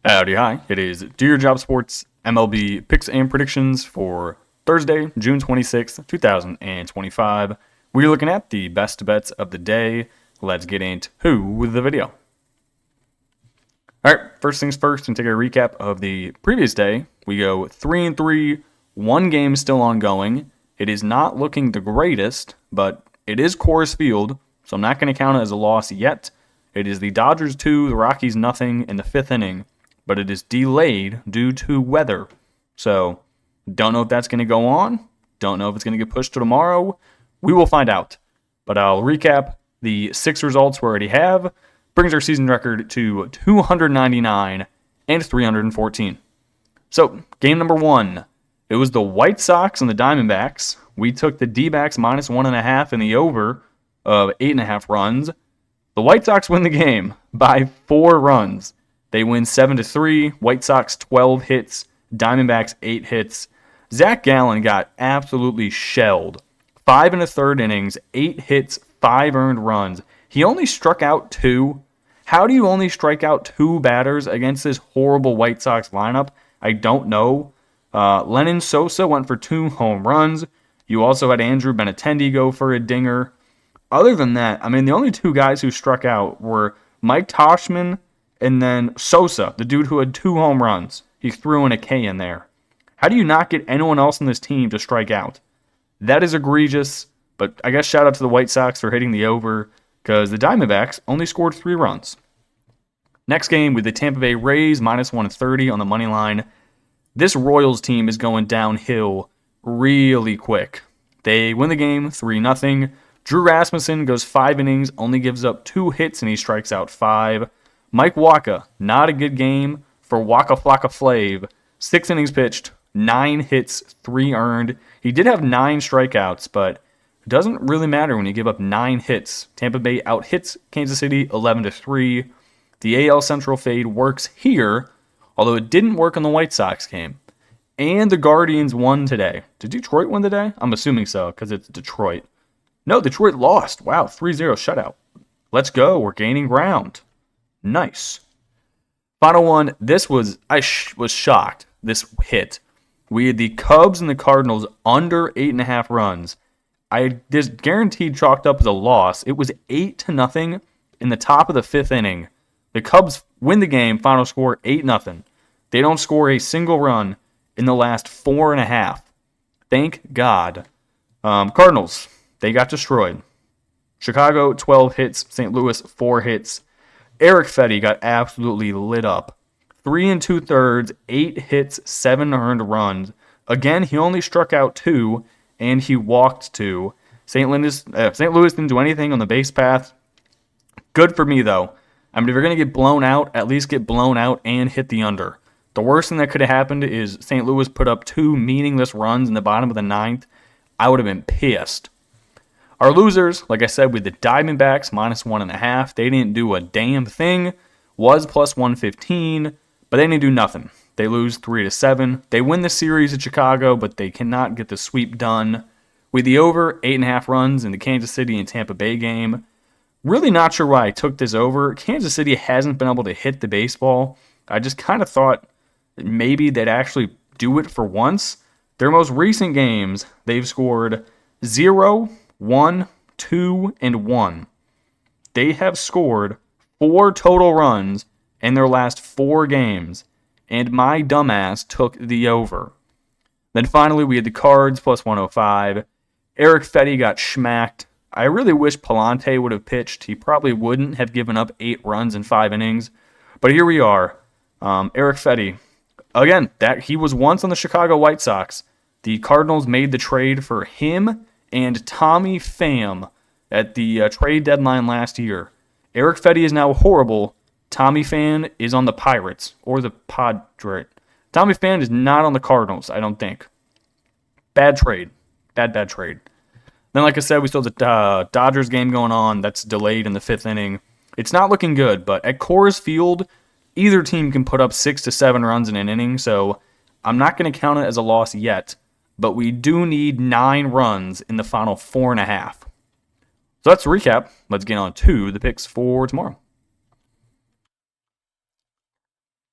Howdy, hi. It is Do Your Job Sports MLB picks and predictions for Thursday, June 26th, 2025. We're looking at the best bets of the day. Let's get into the video. All right, first things first, and take a recap of the previous day. We go 3-3, one game still ongoing. It is not looking the greatest, but it is Coors Field, so I'm not going to count it as a loss yet. It is the Dodgers 2, the Rockies nothing in the fifth inning, but it is delayed due to weather. So, don't know if that's going to go on. Don't know if it's going to get pushed to tomorrow. We will find out. But I'll recap the 6 results we already have. Brings our season record to 299 and 314. So, game number 1. It was the White Sox and the Diamondbacks. We took the D-backs minus 1.5 in the over of 8.5 runs. The White Sox win the game by 4 runs. They win 7-3. White Sox 12 hits. Diamondbacks 8 hits. Zach Gallen got absolutely shelled. 5 1/3 innings, 8 hits, 5 earned runs. He only struck out 2. How do you only strike out 2 batters against this horrible White Sox lineup? I don't know. Lennon Sosa went for 2 home runs. You also had Andrew Benintendi go for a dinger. Other than that, I mean, the only 2 guys who struck out were Mike Toshman and then Sosa, the dude who had 2 home runs. He threw in a K in there. How do you not get anyone else on this team to strike out? That is egregious, but I guess shout out to the White Sox for hitting the over, because the Diamondbacks only scored 3 runs. Next game with the Tampa Bay Rays, minus 130 on the money line. This Royals team is going downhill really quick. They win the game 3-0. Drew Rasmussen goes 5 innings, only gives up 2 hits, and he strikes out 5. Mike Wacha, not a good game for Waka Flocka Flav. 6 innings pitched, 9 hits, 3 earned. He did have 9 strikeouts, but it doesn't really matter when you give up 9 hits. Tampa Bay out-hits Kansas City 11-3. The AL Central fade works here, although it didn't work on the White Sox game. And the Guardians won today. Did Detroit win today? I'm assuming so, because it's Detroit. No, Detroit lost. Wow, 3-0 shutout. Let's go. We're gaining ground. Nice. Final one. This was, I was shocked. This hit. We had the Cubs and the Cardinals under 8.5 runs. This guaranteed chalked up as a loss. It was 8-0 in the top of the 5th inning. The Cubs win the game. Final score 8-0. They don't score a single run in the last 4.5. Thank God. Cardinals, they got destroyed. Chicago 12 hits. St. Louis 4 hits. Eric Fetty got absolutely lit up. 3 2/3, 8 hits, 7 earned runs. Again, he only struck out 2, and he walked 2. St. Louis didn't do anything on the base path. Good for me, though. I mean, if you're going to get blown out, at least get blown out and hit the under. The worst thing that could have happened is St. Louis put up 2 meaningless runs in the bottom of the 9th. I would have been pissed. Our losers, like I said, with the Diamondbacks, minus 1.5. They didn't do a damn thing. Was plus 115, but they didn't do nothing. They lose 3-7. They win the series at Chicago, but they cannot get the sweep done. With the over, 8.5 runs in the Kansas City and Tampa Bay game. Really not sure why I took this over. Kansas City hasn't been able to hit the baseball. I just kind of thought that maybe they'd actually do it for once. Their most recent games, they've scored 0, 1, 2, and 1. They have scored 4 total runs in their last 4 games, and my dumbass took the over. Then finally, we had the Cards plus 105. Eric Fetty got schmacked. I really wish Palante would have pitched. He probably wouldn't have given up 8 runs in 5 innings. But here we are. Eric Fetty. Again, that he was once on the Chicago White Sox. The Cardinals made the trade for him and Tommy Pham at the trade deadline last year. Eric Fetty is now horrible. Tommy Pham is on the Pirates or the Padres. Tommy Pham is not on the Cardinals, I don't think. Bad trade. Bad trade. Then, like I said, we still have the Dodgers game going on. That's delayed in the 5th inning. It's not looking good, but at Coors Field, either team can put up 6 to 7 runs in an inning, so I'm not going to count it as a loss yet. But we do need 9 runs in the final 4.5. So that's the recap. Let's get on to the picks for tomorrow.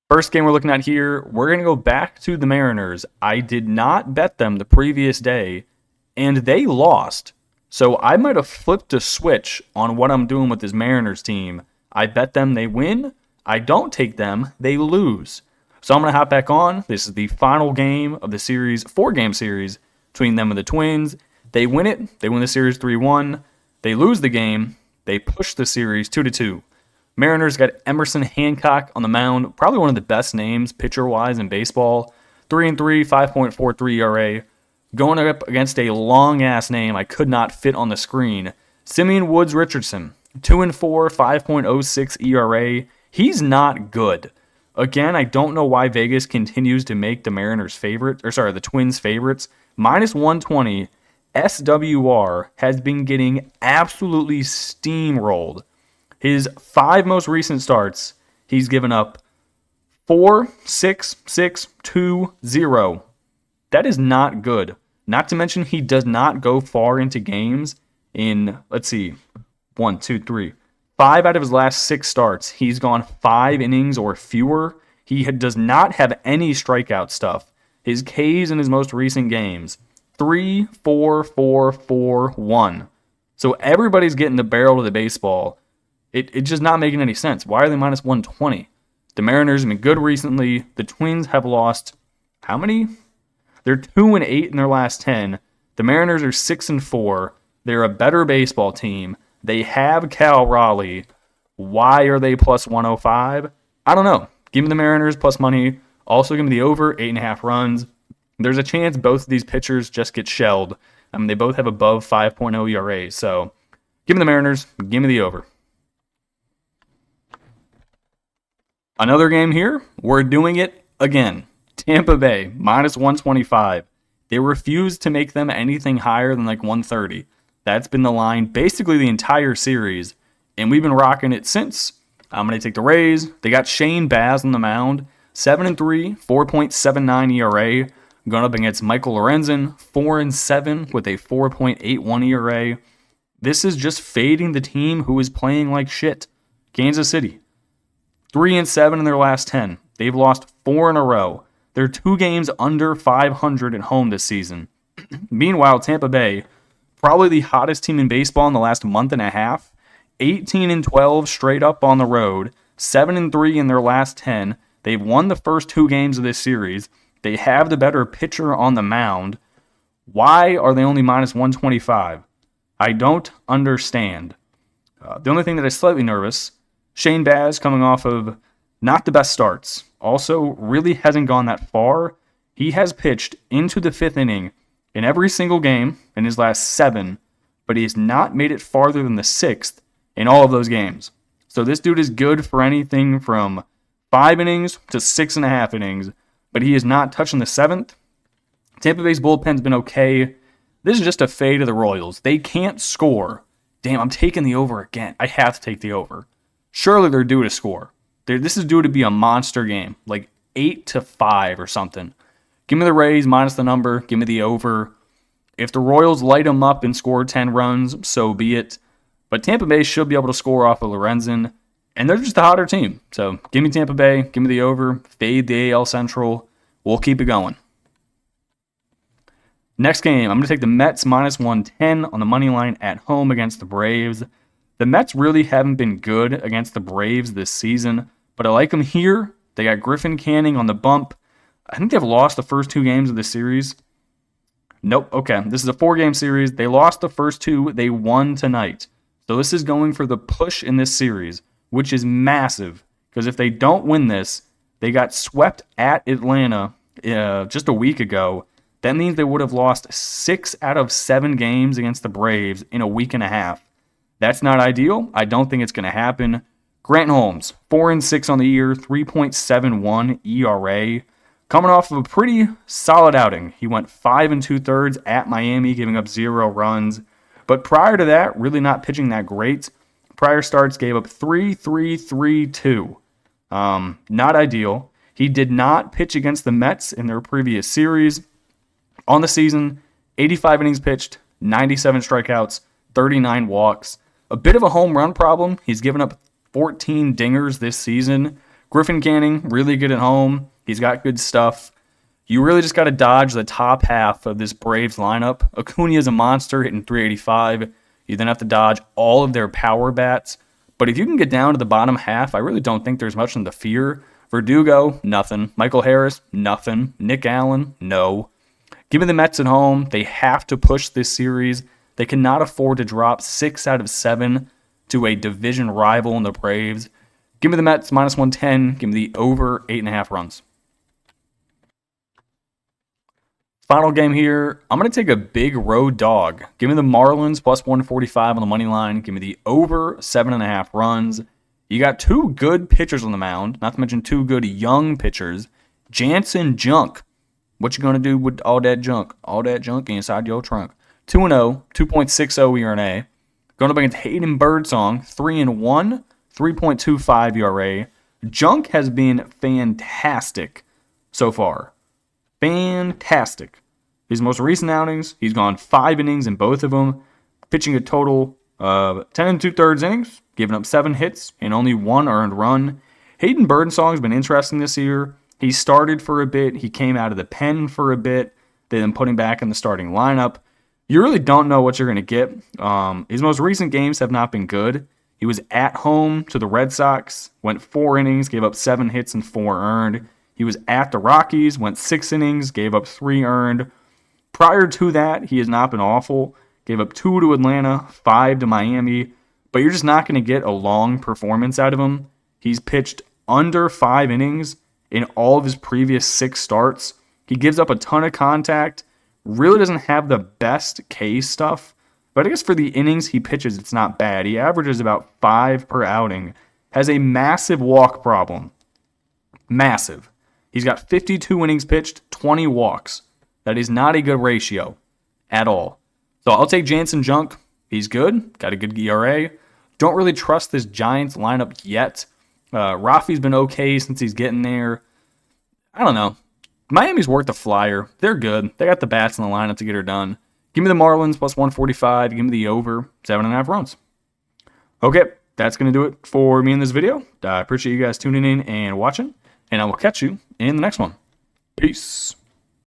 First game we're looking at here, we're going to go back to the Mariners. I did not bet them the previous day, and they lost. So I might have flipped a switch on what I'm doing with this Mariners team. I bet them they win. I don't take them, they lose. So I'm going to hop back on. This is the final game of the series, 4-game series between them and the Twins. They win it. They win the series 3-1. They lose the game. They push the series 2-2. Mariners got Emerson Hancock on the mound, probably one of the best names pitcher-wise in baseball. 3-3, 5.43 ERA. Going up against a long-ass name I could not fit on the screen. Simeon Woods Richardson, 2-4, 5.06 ERA. He's not good. Again, I don't know why Vegas continues to make the the Twins favorites. Minus 120, SWR has been getting absolutely steamrolled. His 5 most recent starts, he's given up 4, 6, 6, 2, 0. That is not good. Not to mention he does not go far into games in, 1, 2, 3. 5 out of his last 6 starts, he's gone 5 innings or fewer. He does not have any strikeout stuff. His Ks in his most recent games, 3, 4, 4, 4, 1. So everybody's getting the barrel of the baseball. It's just not making any sense. Why are they minus 120? The Mariners have been good recently. The Twins have lost how many? They're 2-8 in their last 10. The Mariners are 6-4. They're a better baseball team. They have Cal Raleigh. Why are they plus 105? I don't know. Give me the Mariners plus money. Also give me the over 8.5 runs. There's a chance both of these pitchers just get shelled. I mean, they both have above 5.0 ERA. So give me the Mariners. Give me the over. Another game here, we're doing it again. Tampa Bay, minus 125. They refuse to make them anything higher than 130. That's been the line basically the entire series, and we've been rocking it since. I'm going to take the Rays. They got Shane Baz on the mound, 7-3, 4.79 ERA. Going up against Michael Lorenzen, 4-7 with a 4.81 ERA. This is just fading the team who is playing like shit. Kansas City. 3-7 in their last 10. They've lost 4 in a row. They're 2 games under 500 at home this season. Meanwhile, Tampa Bay, probably the hottest team in baseball in the last month and a half. 18-12 straight up on the road. 7-3 in their last 10. They've won the first 2 games of this series. They have the better pitcher on the mound. Why are they only minus 125? I don't understand. The only thing that is slightly nervous, Shane Baz coming off of not the best starts. Also, really hasn't gone that far. He has pitched into the 5th inning in every single game in his last 7, but he has not made it farther than the 6th in all of those games. So this dude is good for anything from 5 innings to 6.5 innings, but he is not touching the 7th. Tampa Bay's bullpen's been okay. This is just a fade of the Royals. They can't score. Damn, I'm taking the over again. I have to take the over. Surely they're due to score. This is due to be a monster game, 8-5 or something. Give me the Rays minus the number. Give me the over. If the Royals light them up and score 10 runs, so be it. But Tampa Bay should be able to score off of Lorenzen, and they're just a hotter team. So give me Tampa Bay. Give me the over. Fade the AL Central. We'll keep it going. Next game, I'm going to take the Mets minus 110 on the money line at home against the Braves. The Mets really haven't been good against the Braves this season, but I like them here. They got Griffin Canning on the bump. I think they've lost the first 2 games of the series. Nope. Okay, this is a 4-game series. They lost the first 2. They won tonight. So this is going for the push in this series, which is massive, because if they don't win this, they got swept at Atlanta just a week ago. That means they would have lost 6 out of 7 games against the Braves in a week and a half. That's not ideal. I don't think it's going to happen. Grant Holmes, 4-6 on the year, 3.71 ERA. Coming off of a pretty solid outing. He went 5 2/3 at Miami, giving up 0 runs. But prior to that, really not pitching that great. Prior starts gave up 3-3-3-2. Not ideal. He did not pitch against the Mets in their previous series. On the season, 85 innings pitched, 97 strikeouts, 39 walks. A bit of a home run problem. He's given up 14 dingers this season. Griffin Canning, really good at home. He's got good stuff. You really just got to dodge the top half of this Braves lineup. Acuna is a monster, hitting 385. You then have to dodge all of their power bats. But if you can get down to the bottom half, I really don't think there's much in the fear. Verdugo, nothing. Michael Harris, nothing. Nick Allen, no. Give me the Mets at home. They have to push this series. They cannot afford to drop 6 out of 7 to a division rival in the Braves. Give me the Mets minus 110. Give me the over 8.5 runs. Final game here. I'm going to take a big road dog. Give me the Marlins plus 145 on the money line. Give me the over 7.5 runs. You got 2 good pitchers on the mound, not to mention 2 good young pitchers. Jansen Junk. What you going to do with all that junk? All that junk inside your trunk. 2-0, 2.60 ERA. Going up against Hayden Birdsong, 3-1, 3.25 ERA. Junk has been fantastic so far. Fantastic. His most recent outings, he's gone 5 innings in both of them, pitching a total of 10 2/3 innings, giving up 7 hits and only 1 earned run. Hayden Birdsong has been interesting this year. He started for a bit. He came out of the pen for a bit. They then put him back in the starting lineup. You really don't know what you're going to get. His most recent games have not been good. He was at home to the Red Sox, went 4 innings, gave up 7 hits and 4 earned. He was at the Rockies, went 6 innings, gave up 3 earned. Prior to that, he has not been awful. Gave up 2 to Atlanta, 5 to Miami. But you're just not going to get a long performance out of him. He's pitched under 5 innings in all of his previous 6 starts. He gives up a ton of contact. Really doesn't have the best K stuff. But I guess for the innings he pitches, it's not bad. He averages about 5 per outing. Has a massive walk problem. Massive. He's got 52 innings pitched, 20 walks. That is not a good ratio at all. So I'll take Jansen Junk. He's good. Got a good ERA. Don't really trust this Giants lineup yet. Rafi's been okay since he's getting there. I don't know. Miami's worth a flyer. They're good. They got the bats in the lineup to get her done. Give me the Marlins plus 145. Give me the over 7.5 runs. Okay, that's going to do it for me in this video. I appreciate you guys tuning in and watching, and I will catch you in the next one. Peace.